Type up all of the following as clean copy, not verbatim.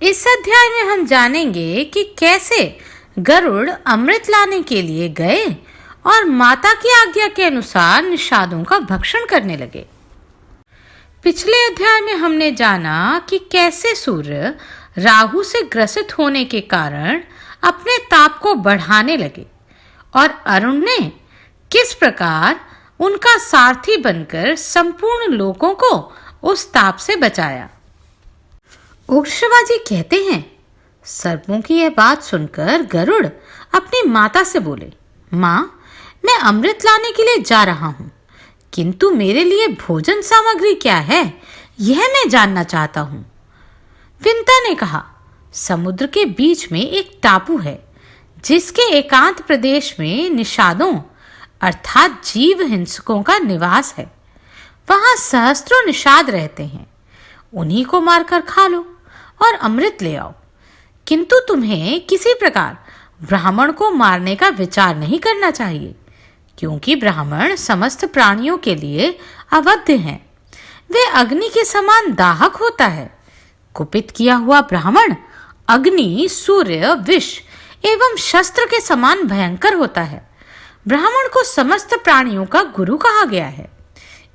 इस अध्याय में हम जानेंगे कि कैसे गरुड़ अमृत लाने के लिए गए और माता की आज्ञा के अनुसार निषादों का भक्षण करने लगे। पिछले अध्याय में हमने जाना कि कैसे सूर्य राहु से ग्रसित होने के कारण अपने ताप को बढ़ाने लगे और अरुण ने किस प्रकार उनका सारथी बनकर संपूर्ण लोगों को उस ताप से बचाया। उग्रश्रवा कहते हैं, सर्पों की यह बात सुनकर गरुड़ अपनी माता से बोले, माँ, मैं अमृत लाने के लिए जा रहा हूँ, किंतु मेरे लिए भोजन सामग्री क्या है यह मैं जानना चाहता हूँ। विंता ने कहा, समुद्र के बीच में एक टापू है जिसके एकांत प्रदेश में निषादों अर्थात जीव हिंसकों का निवास है। वहां सहस्त्रों निषाद रहते हैं, उन्हीं को मारकर खा लो और अमृत ले आओ, किंतु तुम्हें किसी प्रकार ब्राह्मण को मारने का विचार नहीं करना चाहिए, क्योंकि ब्राह्मण समस्त प्राणियों के लिए अवध्य हैं। वे अग्नि के समान दाहक होता है। कुपित किया हुआ ब्राह्मण अग्नि, सूर्य, विष एवं शस्त्र के समान भयंकर होता है। ब्राह्मण को समस्त प्राणियों का गुरु कहा गया है।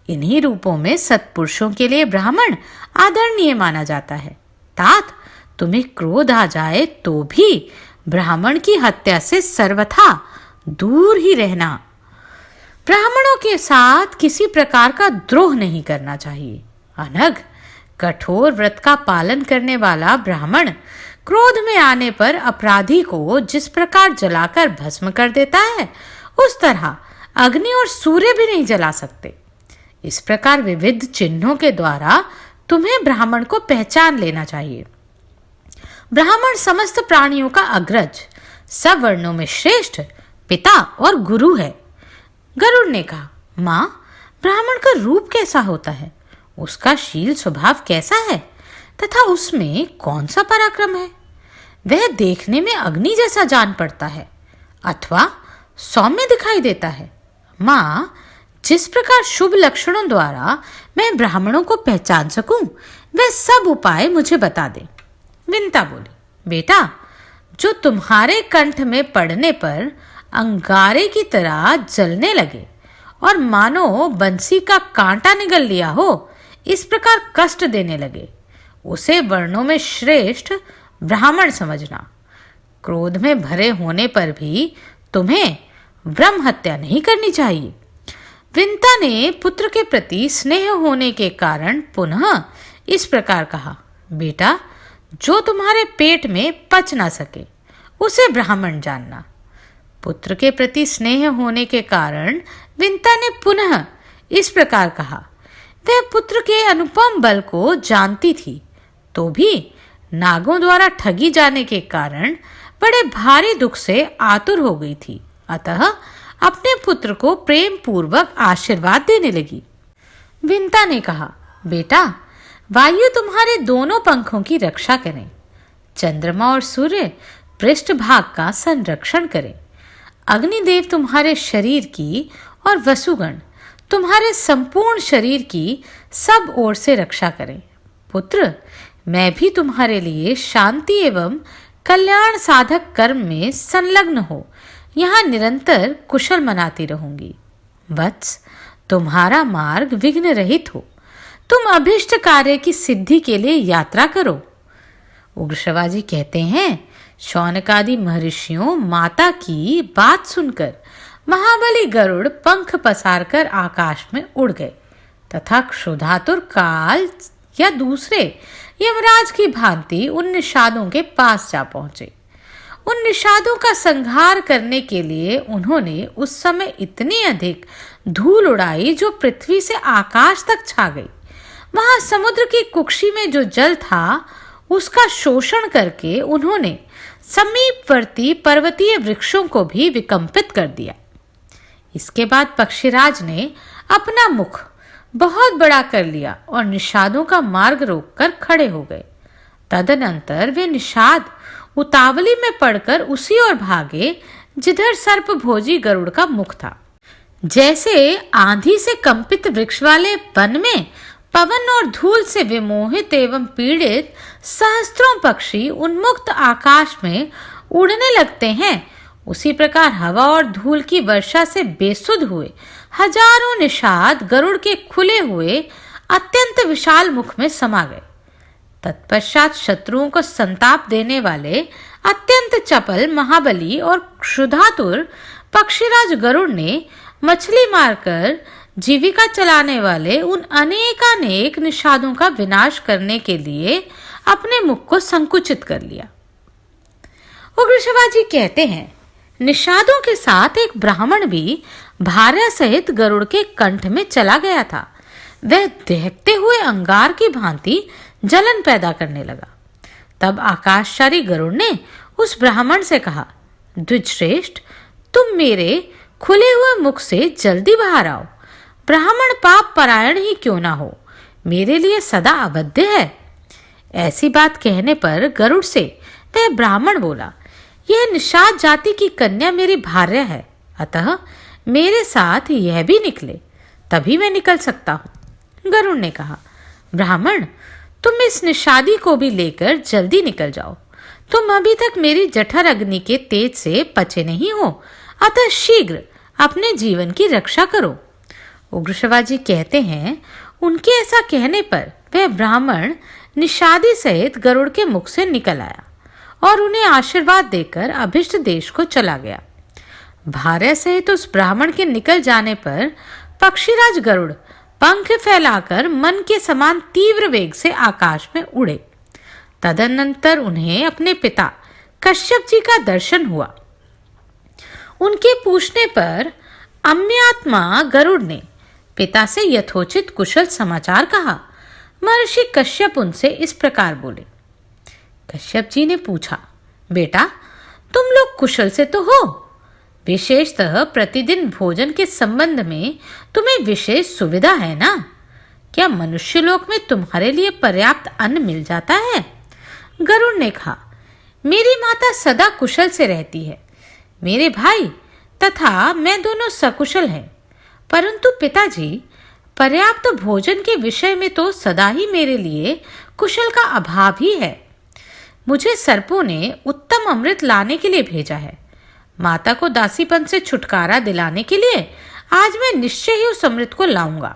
इन्हीं रूपों में सत्पुरुषों के लिए ब्राह्मण आदरणीय माना जाता है। तात, तुम्हें क्रोध आ जाए तो भी ब्राह्मण की हत्या से सर्वथा दूर ही रहना। ब्राह्मणों के साथ किसी प्रकार का द्रोह नहीं करना चाहिए। अनग, कठोर व्रत का पालन करने वाला ब्राह्मण क्रोध में आने पर अपराधी को जिस प्रकार जलाकर भस्म कर देता है, उस तरह अग्नि और सूर्य भी नहीं जला सकते। इस प्रकार विविध चिन्हों के द्वारा तुम्हें ब्राह्मण को पहचान लेना चाहिए। ब्राह्मण समस्त प्राणियों का अग्रज, सब वर्णों में श्रेष्ठ पिता और गुरु है। गरुड़ ने कहा, माँ, ब्राह्मण का रूप कैसा होता है, उसका शील स्वभाव कैसा है तथा उसमें कौन सा पराक्रम है? वह देखने में अग्नि जैसा जान पड़ता है अथवा सौम्य दिखाई देता है। माँ, जिस प्रकार शुभ लक्षणों द्वारा मैं ब्राह्मणों को पहचान सकूं, वह सब उपाय मुझे बता दे। विंता बोली, बेटा, जो तुम्हारे कंठ में पड़ने पर अंगारे की तरह जलने लगे और मानो बंसी का कांटा निगल लिया हो, इस प्रकार कष्ट देने लगे, उसे वर्णों में श्रेष्ठ ब्राह्मण समझना। क्रोध में भरे होने पर भी तुम्हें ब्रह्म हत्या नहीं करनी चाहिए। विंता ने पुत्र के प्रति स्नेह होने के कारण पुनः इस प्रकार कहा, बेटा, जो तुम्हारे पेट में पच ना सके उसे ब्राह्मण जानना। पुत्र के प्रति स्नेह होने के कारण विंता ने पुनः इस प्रकार कहा। वह पुत्र के अनुपम बल को जानती थी, तो भी नागों द्वारा ठगी जाने के कारण बड़े भारी दुख से आतुर हो गई थी। अतः अपने पुत्र को प्रेम पूर्वक आशीर्वाद देने लगी। विंता ने कहा, बेटा, वायु तुम्हारे दोनों पंखों की रक्षा करें, चंद्रमा और सूर्य पृष्ठभाग का संरक्षण करें, अग्निदेव तुम्हारे शरीर की और वसुगण तुम्हारे संपूर्ण शरीर की सब ओर से रक्षा करें। पुत्र, मैं भी तुम्हारे लिए शांति एवं कल्याण साधक कर्म में संलग्न हो यहाँ निरंतर कुशल मनाती रहूंगी। वत्स, तुम्हारा मार्ग विघ्न रहित हो, तुम अभिष्ट कार्य की सिद्धि के लिए यात्रा करो। उग्रश्रवा कहते हैं, शौनकादि महर्षियों माता की बात सुनकर महाबली गरुड़ पंख पसारकर आकाश में उड़ गए तथा क्षुधातुर काल या दूसरे यमराज की भांति उन निषादों के पास जा पहुंचे। उन निषादों का संहार करने के लिए उन्होंने उस समय इतनी अधिक धूल उड़ाई जो पृथ्वी से आकाश तक छा गई। वहां समुद्र की कुक्षी में जो जल था उसका शोषण करके उन्होंने समीपवर्ती पर्वतीय वृक्षों को भी विकंपित कर दिया। इसके बाद पक्षीराज ने अपना मुख बहुत बड़ा कर लिया और निषादों का मार्ग रोककर खड़े हो गए। तदनंतर वे निषाद उतावली में पड़कर उसी ओर भागे जिधर सर्पभोजी गरुड़ का मुख था। जैसे आंधी से कंपित वृक्ष वाले वन में पवन और धूल से विमोहित एवं पीड़ित सहस्त्रों पक्षी उन्मुक्त आकाश में उड़ने लगते हैं, उसी प्रकार हवा और धूल की वर्षा से बेसुध हुए हजारों निषाद गरुड़ के खुले हुए अत्यंत विशाल मुख में समा गए। तत्पश्चात शत्रुओं को संताप देने वाले अत्यंत चपल महाबली और क्षुधातुर पक्षीराज गरुड़ ने मछली मारकर जीविका चलाने वाले उन अनेकानेक निषादों का विनाश करने के लिए अपने मुख को संकुचित कर लिया। उग्रशिवाजी कहते हैं, निषादों के साथ एक ब्राह्मण भी भार्या सहित गरुड़ के कंठ में चला गया था। वह दहकते हुए अंगार की भांति जलन पैदा करने लगा। तब आकाशचारी गरुड़ ने उस ब्राह्मण से कहा, द्विजश्रेष्ठ, तुम मेरे खुले हुए मुख से जल्दी बाहर आओ। ब्राह्मण पाप परायण ही क्यों ना हो, मेरे लिए सदा अवध्य है। ऐसी बात कहने पर गरुड़ से वह ब्राह्मण बोला, यह निषाद जाति की कन्या मेरी भार्या है, अतः मेरे साथ यह भी निकले, तभी मैं निकल सकता हूँ। गरुड़ ने कहा, ब्राह्मण, तुम इस निषादी को भी लेकर जल्दी निकल जाओ। तुम अभी तक मेरी जठर अग्नि के तेज से पचे नहीं हो, अतः शीघ्र अपने जीवन की रक्षा करो। उग्रशिवाजी कहते हैं, उनके ऐसा कहने पर वह ब्राह्मण निषादी सहित गरुड़ के मुख से निकल आया और उन्हें आशीर्वाद देकर अभिष्ट देश को चला गया। भार्या सहित उस ब्राह्मण के निकल जाने पर पक्षीराज गरुड़ पंख फैलाकर मन के समान तीव्र वेग से आकाश में उड़े। तदनंतर उन्हें अपने पिता कश्यप जी का दर्शन हुआ। उनके पूछने पर अम्यात्मा गरुड़ ने पिता से यथोचित कुशल समाचार कहा। महर्षि कश्यप उनसे इस प्रकार बोले। कश्यप जी ने पूछा, बेटा, तुम लोग कुशल से तो हो, विशेषतः प्रतिदिन भोजन के संबंध में तुम्हें विशेष सुविधा है ना? क्या मनुष्य लोक में तुम्हारे लिए पर्याप्त अन्न मिल जाता है? गरुड़ ने कहा, मेरी माता सदा कुशल से रहती है। मेरे भाई तथा मैं दोनों सकुशल हैं, परंतु पिताजी, पर्याप्त भोजन के विषय में तो सदा ही मेरे लिए कुशल का अभाव ही है। मुझे सर्पों ने उत्तम अमृत लाने के लिए भेजा है। माता को दासीपन से छुटकारा दिलाने के लिए आज मैं निश्चय ही उस अमृत को लाऊंगा।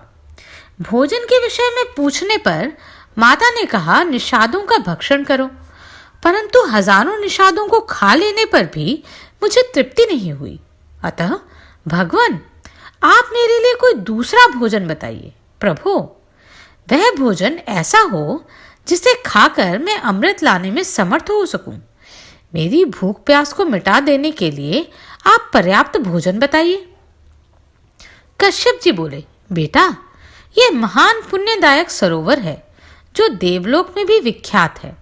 भोजन के विषय में पूछने पर माता ने कहा, निषादों का भक्षण करो, परंतु हजारों निषादों को खा लेने पर भी मुझे तृप्ति नहीं हुई। अतः भगवान, आप मेरे लिए कोई दूसरा भोजन बताइए। प्रभु, वह भोजन ऐसा हो जिसे खाकर मैं अमृत लाने में समर्थ हो सकूं। मेरी भूख प्यास को मिटा देने के लिए आप पर्याप्त भोजन बताइए। कश्यप जी बोले, बेटा, यह महान पुण्यदायक सरोवर है जो देवलोक में भी विख्यात है।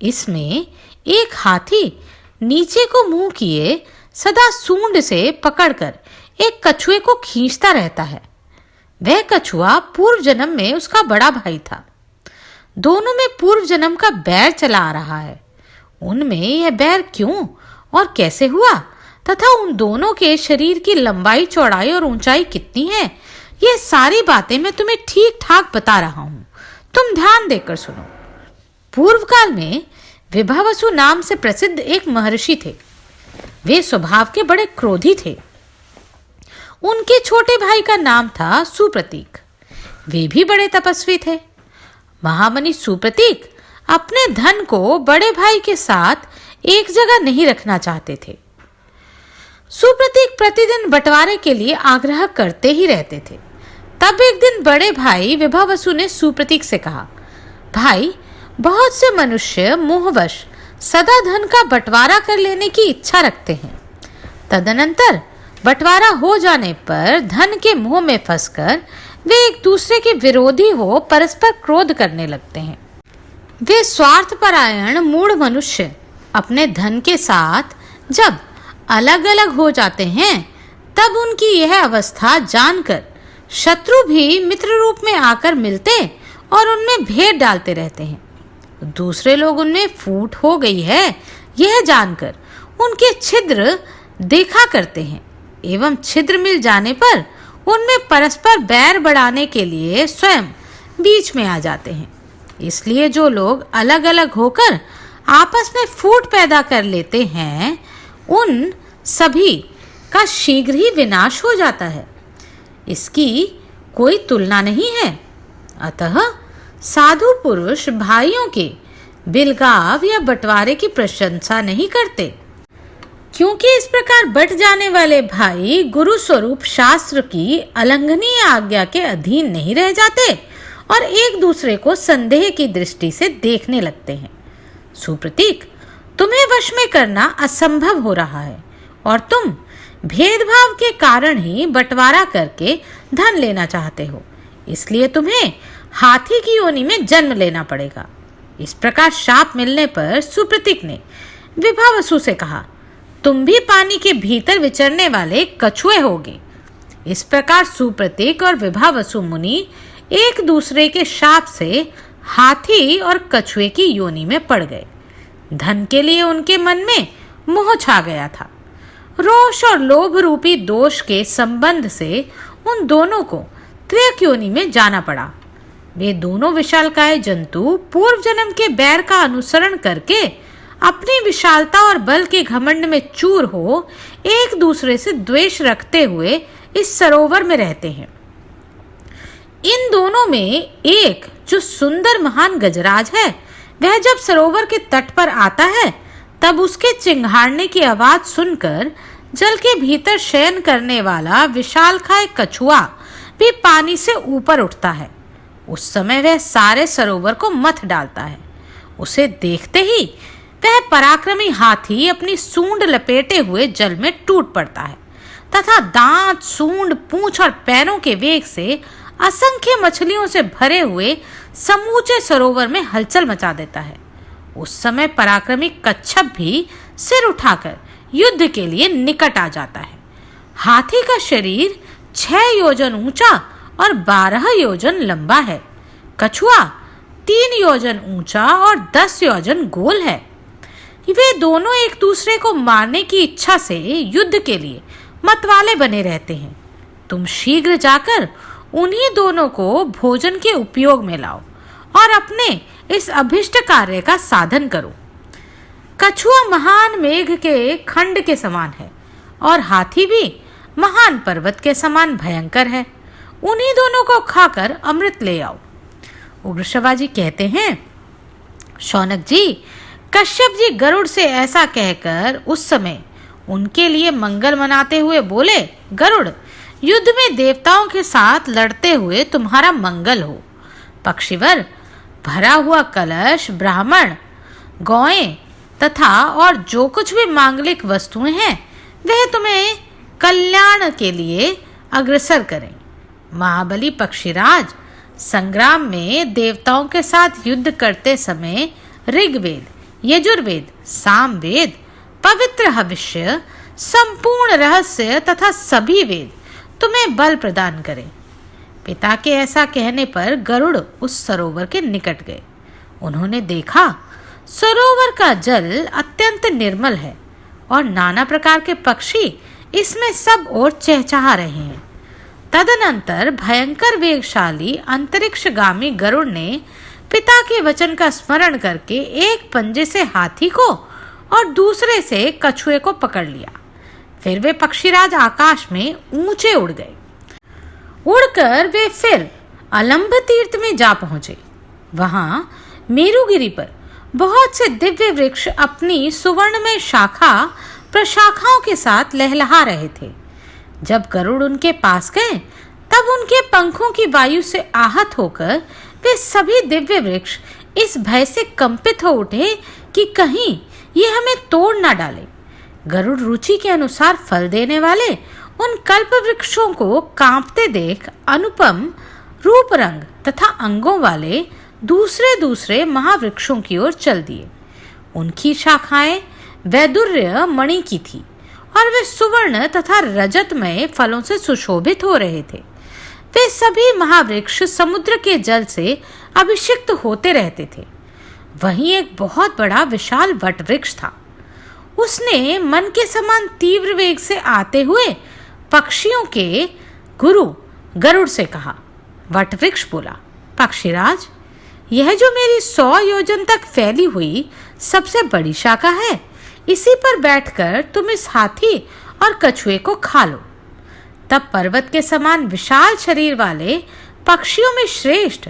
इसमें एक हाथी नीचे को मुंह किए सदा सूंड से पकड़कर एक कछुए को खींचता रहता है। वह कछुआ पूर्व जन्म में उसका बड़ा भाई था। दोनों में पूर्व जन्म का बैर चला आ रहा है। उनमें यह बैर क्यों और कैसे हुआ तथा उन दोनों के शरीर की लंबाई, चौड़ाई और ऊंचाई कितनी है, ये सारी बातें मैं तुम्हें ठीक ठाक बता रहा हूं। तुम ध्यान देकर सुनो। पूर्व काल में विभावसु नाम से प्रसिद्ध एक महर्षि थे। वे स्वभाव के बड़े क्रोधी थे। उनके छोटे भाई का नाम था सुप्रतीक। वे भी बड़े तपस्वी थे। महामुनि सुप्रतीक अपने धन को बड़े भाई के साथ एक जगह नहीं रखना चाहते थे। सुप्रतीक प्रतिदिन बंटवारे के लिए आग्रह करते ही रहते थे। तब एक दिन बड़े भाई विभावसु ने सुप्रतीक से कहा, भाई, बहुत से मनुष्य मोहवश सदा धन का बंटवारा कर लेने की इच्छा रखते हैं। तदनंतर बंटवारा हो जाने पर धन के मोह में फंसकर वे एक दूसरे के विरोधी हो परस्पर क्रोध करने लगते हैं। वे स्वार्थपरायण मूढ़ मनुष्य अपने धन के साथ जब अलग अलग हो जाते हैं, तब उनकी यह अवस्था जानकर शत्रु भी मित्र रूप में आकर मिलते और उनमें भेद डालते रहते हैं। दूसरे लोग उनमें फूट हो गई है यह जानकर उनके छिद्र देखा करते हैं एवं छिद्र मिल जाने पर उनमें परस्पर बैर बढ़ाने के लिए स्वयं बीच में आ जाते हैं। इसलिए जो लोग अलग अलग होकर आपस में फूट पैदा कर लेते हैं, उन सभी का शीघ्र ही विनाश हो जाता है। इसकी कोई तुलना नहीं है। अतः साधु पुरुष भाइयों के बिलगाव या बंटवारे की प्रशंसा नहीं करते, क्योंकि इस प्रकार बट जाने वाले भाई गुरु स्वरूप शास्त्र की अलंघनीय आज्ञा के अधीन नहीं रह जाते और एक दूसरे को संदेह की दृष्टि से देखने लगते हैं। सुप्रतीक, तुम्हें वश में करना असंभव हो रहा है और तुम भेदभाव के कारण ही बंटवारा करके धन लेना चाहते हो, इसलिए तुम्हें हाथी की योनि में जन्म लेना पड़ेगा। इस प्रकार शाप मिलने पर सुप्रतीक ने विभावसु से कहा, तुम भी पानी के भीतर विचरने वाले कछुए होगे। इस प्रकार सुप्रतीक और विभावसु मुनि एक दूसरे के शाप से हाथी और कछुए की योनि में पड़ गए। धन के लिए उनके मन में मोह छा गया था। रोष और लोभ रूपी दोष के संबंध से उन दोनों को त्रियक योनि में जाना पड़ा। वे दोनों विशालकाय जंतु पूर्व जन्म के बैर का अनुसरण करके अपनी विशालता और बल के घमंड में चूर हो एक दूसरे से द्वेष रखते हुए इस सरोवर में रहते हैं। इन दोनों में एक जो सुंदर महान गजराज है, वह जब सरोवर के तट पर आता है तब उसके चिंघाड़ने की आवाज सुनकर जल के भीतर शयन करने वाला विशालकाय कछुआ भी पानी से ऊपर उठता है। उस समय वह सारे सरोवर को मथ डालता है। उसे देखते ही वह पराक्रमी हाथी अपनी सूंड लपेटे हुए जल में टूट पड़ता है तथा दांत, सूंड, पूंछ और पैरों के वेग से असंख्य मछलियों से भरे हुए समूचे सरोवर में हलचल मचा देता है। उस समय पराक्रमी कच्छप भी सिर उठाकर युद्ध के लिए निकट आ जाता है। हाथी का शरीर 6 योजन ऊंचा और 12 योजन लंबा है। कछुआ 3 योजन ऊंचा और 10 योजन गोल है। वे दोनों एक दूसरे को मारने की इच्छा से युद्ध के लिए मतवाले बने रहते हैं। तुम शीघ्र जाकर उन्हीं दोनों को भोजन के उपयोग में लाओ और अपने इस अभिष्ट कार्य का साधन करो। कछुआ महान मेघ के खंड के समान है और हाथी भी महान पर्वत के समान भयंकर है। उन्हीं दोनों को खाकर अमृत ले आओ। उग्रश्रवा जी कहते हैं, शौनक जी, कश्यप जी गरुड़ से ऐसा कहकर उस समय उनके लिए मंगल मनाते हुए बोले, गरुड़, युद्ध में देवताओं के साथ लड़ते हुए तुम्हारा मंगल हो। पक्षीवर, भरा हुआ कलश, ब्राह्मण, गौएं तथा और जो कुछ भी मांगलिक वस्तुएं हैं वह तुम्हें कल्याण के लिए अग्रसर करें। महाबली पक्षीराज, संग्राम में देवताओं के साथ युद्ध करते समय ऋग्वेद, यजुर्वेद, सामवेद, पवित्र हविष्य, संपूर्ण रहस्य तथा सभी वेद तुम्हें बल प्रदान करें। पिता के ऐसा कहने पर गरुड़ उस सरोवर के निकट गए। उन्होंने देखा सरोवर का जल अत्यंत निर्मल है और नाना प्रकार के पक्षी इसमें सब ओर चहचहा रहे हैं। तदनंतर भयंकर वेगशाली अंतरिक्षगामी गरुड़ ने पिता के वचन का स्मरण करके एक पंजे से हाथी को और दूसरे से कछुए को पकड़ लिया। फिर वे पक्षीराज आकाश में ऊंचे उड़ गए। उड़कर वे फिर अलंब तीर्थ में जा पहुंचे। वहां मेरुगिरी पर बहुत से दिव्य वृक्ष अपनी सुवर्णमय शाखा प्रशाखाओं के साथ लहलहा रहे थे। जब गरुड़ उनके पास गए तब उनके पंखों की वायु से आहत होकर वे सभी दिव्य वृक्ष इस भय से कंपित हो उठे कि कहीं ये हमें तोड़ ना डाले। गरुड़ रुचि के अनुसार फल देने वाले उन कल्प वृक्षों को कांपते देख अनुपम रूप, रंग तथा अंगों वाले दूसरे दूसरे महावृक्षों की ओर चल दिए। उनकी शाखाएं वैदुर्य मणि की थी और वे सुवर्ण तथा रजतमय फलों से सुशोभित हो रहे थे। वे सभी महावृक्ष समुद्र के जल से अभिषिक्त होते रहते थे। वहीं एक बहुत बड़ा विशाल वट वृक्ष था। उसने मन के समान तीव्र वेग से आते हुए पक्षियों के गुरु गरुड़ से कहा। वट वृक्ष बोला, पक्षीराज, यह जो मेरी 100 योजन तक फैली हुई सबसे बड़ी शाखा है, इसी पर बैठकर तुम इस हाथी और कछुए को खा लो। तब पर्वत के समान विशाल शरीर वाले पक्षियों में श्रेष्ठ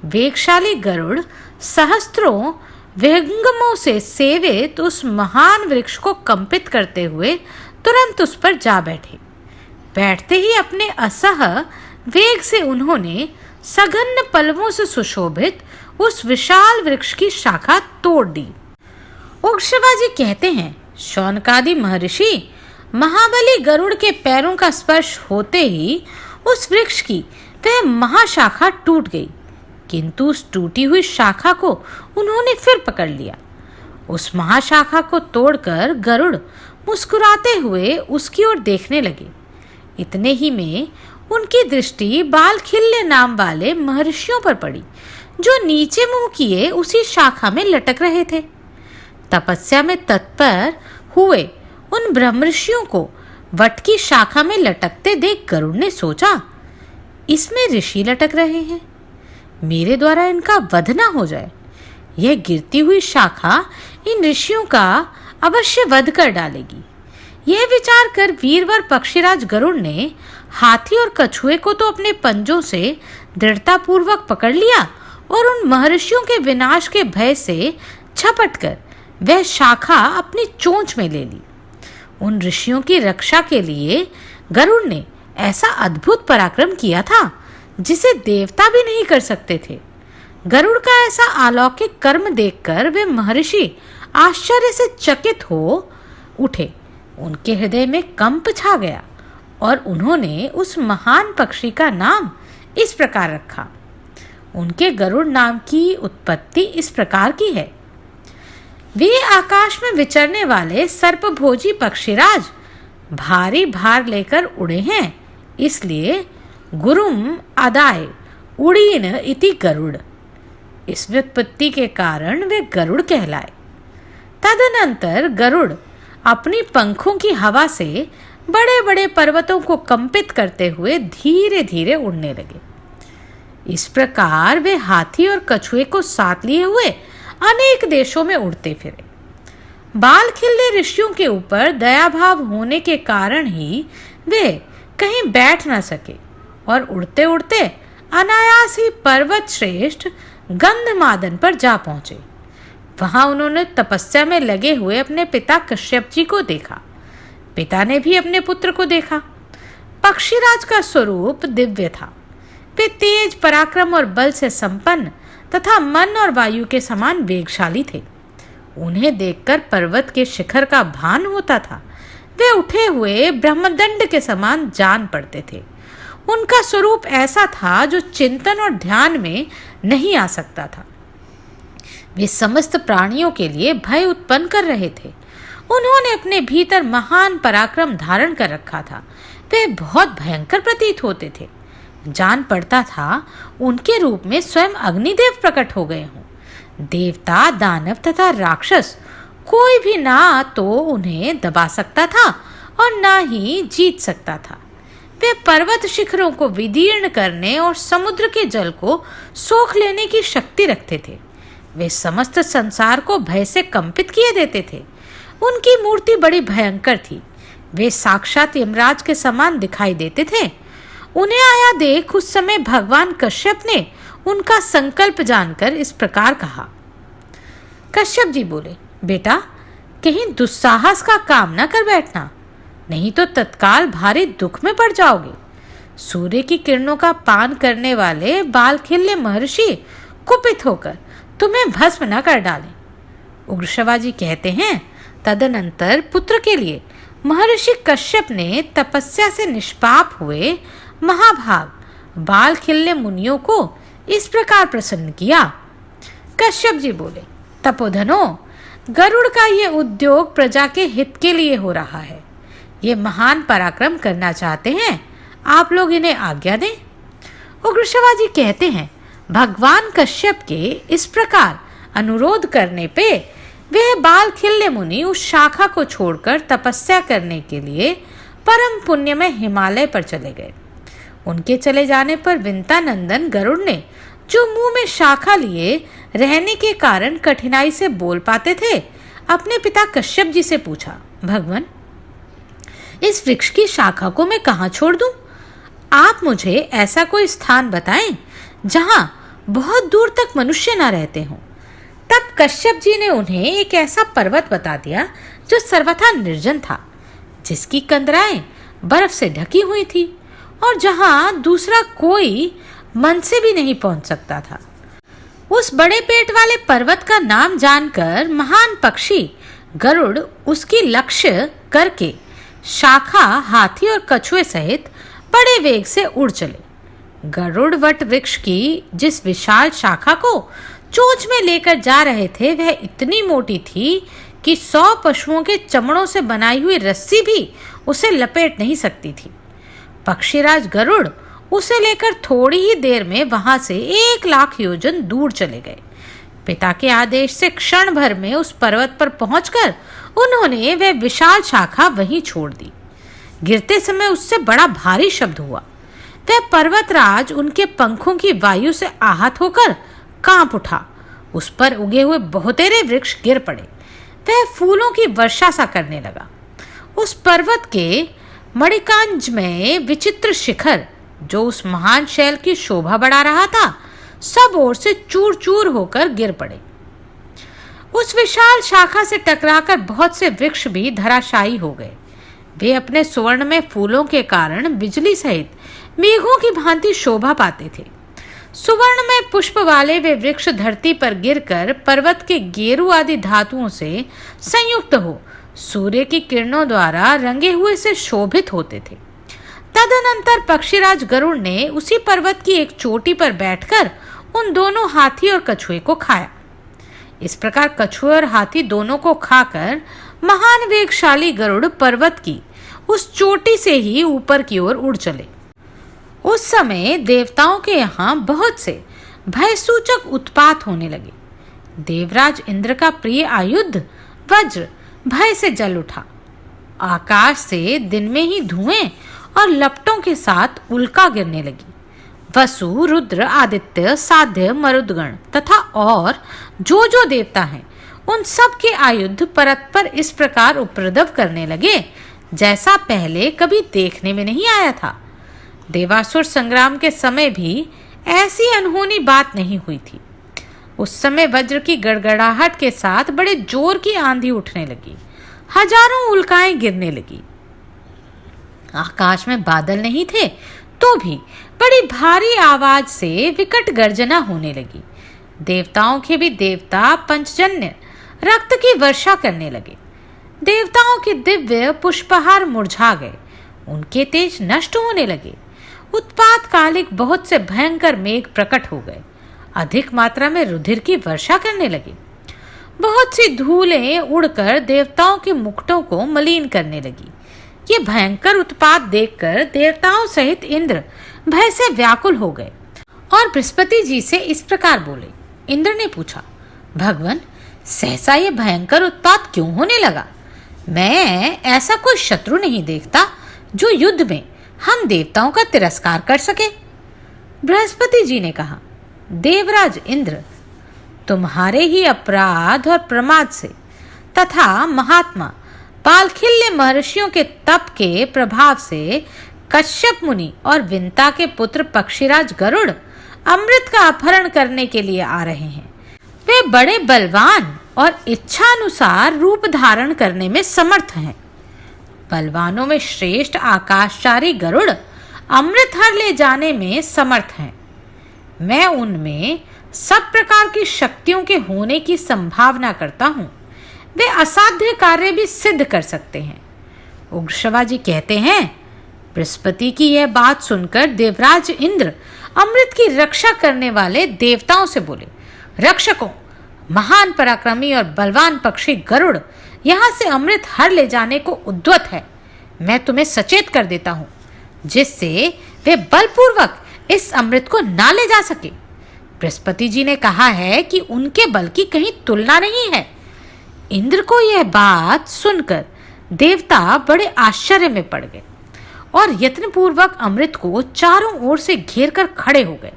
वेगशाली गरुड़ सहस्त्रों विहंगमों से सेवित उस महान वृक्ष को कंपित करते हुए तुरंत उस पर जा बैठे। बैठते ही अपने असह वेग से उन्होंने सघन पल्लवों से सुशोभित उस विशाल वृक्ष की शाखा तोड़ दी। उग्रश्रवा कहते हैं, शौनकादि महर्षि महाबली गरुड़ के पैरों का स्पर्श होते ही उस वृक्ष की वह महाशाखा टूट गई, किंतु उस टूटी हुई शाखा को उन्होंने फिर पकड़ लिया। उस महाशाखा को तोड़कर गरुड़ मुस्कुराते हुए उसकी ओर देखने लगे। इतने ही में उनकी दृष्टि बालखिल्य नाम वाले महर्षियों पर पड़ी, जो नीचे मुंह किए उसी शाखा में लटक रहे थे। तपस्या में तत्पर हुए उन ब्रह्मर्षियों को वट की शाखा में लटकते देख गरुड़ ने सोचा, इसमें ऋषि लटक रहे हैं, मेरे द्वारा इनका वध न हो जाए। यह गिरती हुई शाखा इन ऋषियों का अवश्य वध कर डालेगी। यह विचार कर वीरवर पक्षीराज गरुड़ ने हाथी और कछुए को तो अपने पंजों से दृढ़तापूर्वक पकड़ लिया और उन महर्षियों के विनाश के भय से झपट कर वह शाखा अपनी चोंच में ले ली। उन ऋषियों की रक्षा के लिए गरुड़ ने ऐसा अद्भुत पराक्रम किया था जिसे देवता भी नहीं कर सकते थे। गरुड़ का ऐसा अलौकिक कर्म देखकर वे महर्षि आश्चर्य से चकित हो उठे। उनके हृदय में कंप छा गया और उन्होंने उस महान पक्षी का नाम इस प्रकार रखा। उनके गरुड़ नाम की उत्पत्ति इस प्रकार की है। वे आकाश में विचरने वाले सर्पभोजी पक्षीराज भारी भार लेकर उड़े हैं, इसलिए गुरुम आदाय उड़ीन इति गरुड़। इस व्युत्पत्ति के कारण वे गरुड़ कहलाए। तदनंतर गरुड़ अपनी पंखों की हवा से बड़े बड़े पर्वतों को कंपित करते हुए धीरे धीरे उड़ने लगे। इस प्रकार वे हाथी और कछुए को साथ लिए हुए अनेक देशों में उड़ते फिरे। बालखिल्य ऋषियों के ऊपर दया भाव होने के कारण ही वे कहीं बैठ न सके और उड़ते उड़ते अनायास ही पर्वत श्रेष्ठ गंधमादन पर जा पहुंचे। वहां उन्होंने तपस्या में लगे हुए अपने पिता कश्यप जी को देखा। पिता ने भी अपने पुत्र को देखा। पक्षीराज का स्वरूप दिव्य था। वे तेज पराक्रम और बल से संपन्न तथा मन और वायु के समान वेगशाली थे। उन्हें देखकर पर्वत के शिखर का भान होता था। वे उठे हुए ब्रह्मदंड के समान जान पड़ते थे। उनका स्वरूप ऐसा था जो चिंतन और ध्यान में नहीं आ सकता था। वे समस्त प्राणियों के लिए भय उत्पन्न कर रहे थे। उन्होंने अपने भीतर महान पराक्रम धारण कर रखा था। वे बहुत भयंकर प्रतीत होते थे। जान पड़ता था उनके रूप में स्वयं अग्निदेव प्रकट हो गए हों। देवता, दानव तथा राक्षस कोई भी ना तो उन्हें दबा सकता था और ना ही जीत सकता था। वे पर्वत शिखरों को विदीर्ण करने और समुद्र के जल को सोख लेने की शक्ति रखते थे। वे समस्त संसार को भय से कंपित किए देते थे। उनकी मूर्ति बड़ी भयंकर थी। वे साक्षात यमराज के समान दिखाई देते थे। उन्हें आया देख उस समय भगवान कश्यप ने उनका संकल्प जानकर इस प्रकार कहा। कश्यप जी बोले, बेटा कहीं दुस्साहस का काम न कर बैठना, नहीं तो तत्काल भारी दुख में पड़ जाओगे। सूर्य की किरणों का पान करने वाले बालखिल्य महर्षि कुपित होकर तुम्हें भस्म न कर डालें। उग्रश्रवा जी कहते हैं, तदनंतर पुत्र के लिए महर्षि कश्यप ने तपस्या से निष्पाप हुए महाभाग बालखिल्य मुनियों को इस प्रकार प्रसन्न किया। कश्यप जी बोले, तपोधनो, गरुड़ का ये उद्योग प्रजा के हित के लिए हो रहा है। ये महान पराक्रम करना चाहते हैं, आप लोग इन्हें आज्ञा दें। उग्रश्रवा जी कहते हैं, भगवान कश्यप के इस प्रकार अनुरोध करने पे वे बालखिल्य मुनि उस शाखा को छोड़कर तपस्या करने के लिए परम पुण्य में हिमालय पर चले गए। उनके चले जाने पर विंता नंदन गरुड़ ने जो मुंह में शाखा लिए रहने के कारण कठिनाई से बोल पाते थे, अपने पिता कश्यप जी से पूछा, भगवान, इस वृक्ष की शाखा को मैं कहाँ छोड़ दूं? आप मुझे ऐसा कोई स्थान बताएं जहां बहुत दूर तक मनुष्य न रहते हों। तब कश्यप जी ने उन्हें एक ऐसा पर्वत बता दिया जो सर्वथा निर्जन था, जिसकी कंदराएं बर्फ से ढकी हुई थी और जहां दूसरा कोई मन से भी नहीं पहुंच सकता था। उस बड़े पेट वाले पर्वत का नाम जानकर महान पक्षी गरुड़ उसकी लक्ष्य करके शाखा, हाथी और कछुए सहित बड़े वेग से उड़ चले। गरुड़ वट वृक्ष की जिस विशाल शाखा को चोंच में लेकर जा रहे थे, वह इतनी मोटी थी कि 100 पशुओं के चमड़ों से बनाई हुई रस्सी भी उसे लपेट नहीं सकती थी। पक्षीराज गरुड़ उसे लेकर थोड़ी ही देर में वहां से 1,00,000 योजन दूर चले गए। पिता के आदेश से क्षण भर में उस पर्वत पर पहुंचकर उन्होंने वह विशाल शाखा वहीं छोड़ दी। गिरते समय उससे बड़ा भारी शब्द हुआ। वह पर्वतराज उनके पंखों की वायु से आहत होकर कांप उठा। उस पर उगे हुए बहुतेरे वृक्ष गिर पड़े। वह फूलों की वर्षा सा करने लगा। उस पर्वत के मणिकांज में विचित्र शिखर, जो उस महान शैल की शोभा बढ़ा रहा था, सब ओर से चूर चूर होकर गिर पड़े। उस विशाल शाखा से टकराकर बहुत से वृक्ष भी धराशायी हो गए। वे अपने सुवर्ण में फूलों के कारण बिजली सहित मेघों की भांति शोभा पाते थे। सुवर्ण में पुष्प वाले वे वृक्ष धरती पर गिरकर पर्वत के गेरू आदि धातुओं से संयुक्त हो सूर्य की किरणों द्वारा रंगे हुए से शोभित होते थे। तदनंतर पक्षीराज गरुड़ ने उसी पर्वत की एक चोटी पर बैठकर उन दोनों हाथी और कछुए को खाया। इस प्रकार कछुए और हाथी दोनों को खाकर महान वेगशाली गरुड़ पर्वत की उस चोटी से ही ऊपर की ओर उड़ चले। उस समय देवताओं के यहाँ बहुत से भयसूचक उत्पात होने लगे। देवराज इंद्र का प्रिय आयुध वज्र भय से जल उठा। आकाश से दिन में ही धुएं और लपटों के साथ उल्का गिरने लगी। वसु, रुद्र, आदित्य, साध्य, मरुदगण तथा और जो देवता हैं, उन सब के आयुध परस्पर इस प्रकार उपद्रव करने लगे जैसा पहले कभी देखने में नहीं आया था। देवासुर संग्राम के समय भी ऐसी अनहोनी बात नहीं हुई थी। उस समय वज्र की गड़गड़ाहट के साथ बड़े जोर की आंधी उठने लगी। हजारों उल्काएं गिरने लगी। आकाश में बादल नहीं थे तो भी बड़ी भारी आवाज से विकट गर्जना होने लगी। देवताओं के भी देवता पंचजन्य रक्त की वर्षा करने लगे। देवताओं के दिव्य पुष्पहार मुरझा गए, उनके तेज नष्ट होने लगे। उत्पात कालिक बहुत से भयंकर मेघ प्रकट हो गए, अधिक मात्रा में रुधिर की वर्षा करने लगे। बहुत सी धूलें उड़कर देवताओं के मुकुटों को मलिन करने लगी। ये भयंकर उत्पात देखकर देवताओं सहित इंद्र भय से व्याकुल हो गए और बृहस्पति जी से इस प्रकार बोले। इंद्र ने पूछा, भगवान, सहसा ये भयंकर उत्पात क्यों होने लगा? मैं ऐसा कोई शत्रु नहीं देखता जो युद्ध में हम देवताओं का तिरस्कार कर सके। बृहस्पति जी ने कहा, देवराज इंद्र, तुम्हारे ही अपराध और प्रमाद से तथा महात्मा पालखिल्य महर्षियों के तप के प्रभाव से कश्यप मुनि और विंता के पुत्र पक्षीराज गरुड़ अमृत का अपहरण करने के लिए आ रहे हैं। वे बड़े बलवान और इच्छा अनुसार रूप धारण करने में समर्थ हैं। बलवानों में श्रेष्ठ आकाशचारी गरुड़ अमृत हर ले जाने में समर्थ हैं। मैं उनमें सब प्रकार की शक्तियों के होने की संभावना करता हूँ। वे असाध्य कार्य भी सिद्ध कर सकते हैं। उग्रश्रवा जी कहते हैं, बृहस्पति की यह बात सुनकर देवराज इंद्र अमृत की रक्षा करने वाले देवताओं से बोले, रक्षकों, महान पराक्रमी और बलवान पक्षी गरुड़ यहाँ से अमृत हर ले जाने को उद्यत है। मैं तुम्हें सचेत कर देता हूँ, जिससे वे बलपूर्वक इस अमृत को ना ले जा सके। बृहस्पति जी ने कहा है कि उनके बल की कहीं तुलना नहीं है। इंद्र को यह बात सुनकर देवता बड़े आश्चर्य में पड़ गए और यत्नपूर्वक अमृत को चारों ओर से घेर कर खड़े हो गए।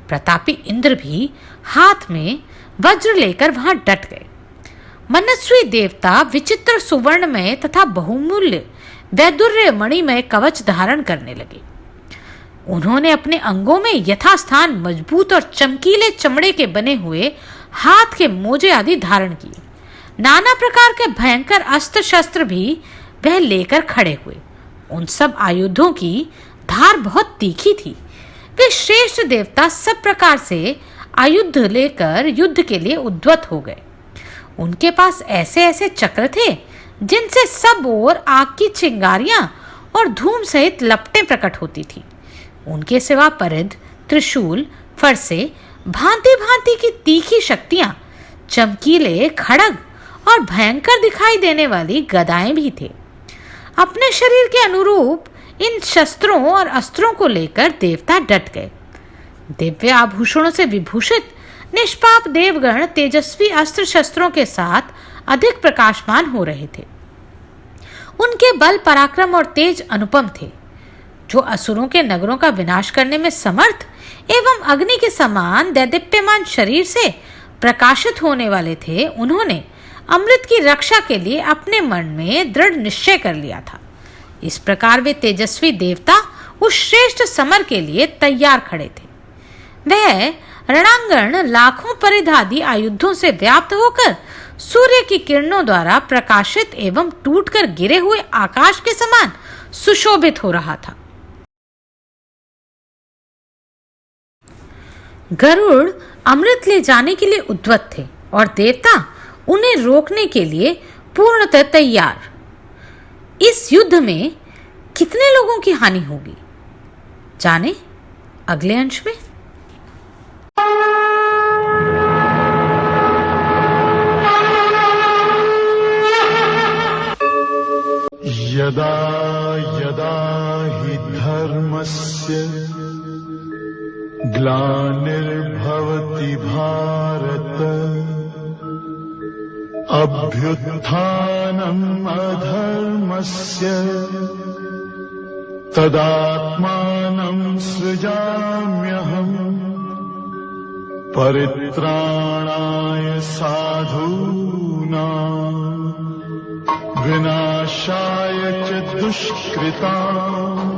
प्रतापी इंद्र भी हाथ में वज्र लेकर वहां डट गए। मनस्वी देवता विचित्र सुवर्णमय तथा बहुमूल्य वैदुर्य मणिमय कवच धारण करने लगे। उन्होंने अपने अंगों में यथास्थान मजबूत और चमकीले चमड़े के बने हुए हाथ के मोजे आदि धारण किए। नाना प्रकार के भयंकर अस्त्र शस्त्र भी वह लेकर खड़े हुए। उन सब आयुधों की धार बहुत तीखी थी। वे श्रेष्ठ देवता सब प्रकार से आयुध लेकर युद्ध के लिए उद्यत हो गए। उनके पास ऐसे ऐसे चक्र थे जिनसे सब ओर आग की चिंगारियां और धूम सहित लपटें प्रकट होती थी। उनके सिवा परिध, त्रिशूल, फरसे, भांति भांति की तीखी शक्तियां, चमकीले खड़ग और भयंकर दिखाई देने वाली गदाएं भी थे। अपने शरीर के अनुरूप इन शस्त्रों और अस्त्रों को लेकर देवता डट गए। दिव्य आभूषणों से विभूषित निष्पाप देवगण तेजस्वी अस्त्र शस्त्रों के साथ अधिक प्रकाशमान हो रहे थे। उनके बल, पराक्रम और तेज अनुपम थे। जो असुरों के नगरों का विनाश करने में समर्थ एवं अग्नि के समान दैदीप्यमान शरीर से प्रकाशित होने वाले थे, उन्होंने अमृत की रक्षा के लिए अपने मन में दृढ़ निश्चय कर लिया था। इस प्रकार वे तेजस्वी देवता उस श्रेष्ठ समर के लिए तैयार खड़े थे। वह रणांगण लाखों परिधादी आयुधों से व्याप्त होकर सूर्य की किरणों द्वारा प्रकाशित एवं टूटकर गिरे हुए आकाश के समान सुशोभित हो रहा था। गरुड़ अमृत ले जाने के लिए उद्यत थे और देवता उन्हें रोकने के लिए पूर्णतः तैयार। इस युद्ध में कितने लोगों की हानि होगी, जाने अगले अंश में। यदा यदा हि धर्मस्य ग्लानिर्भवति भारत अभ्युत्थानम् अधर्मस्य तदात्मानं सृजाम्यहम् परित्राणाय साधूनां विनाशाय च दुष्कृताम्।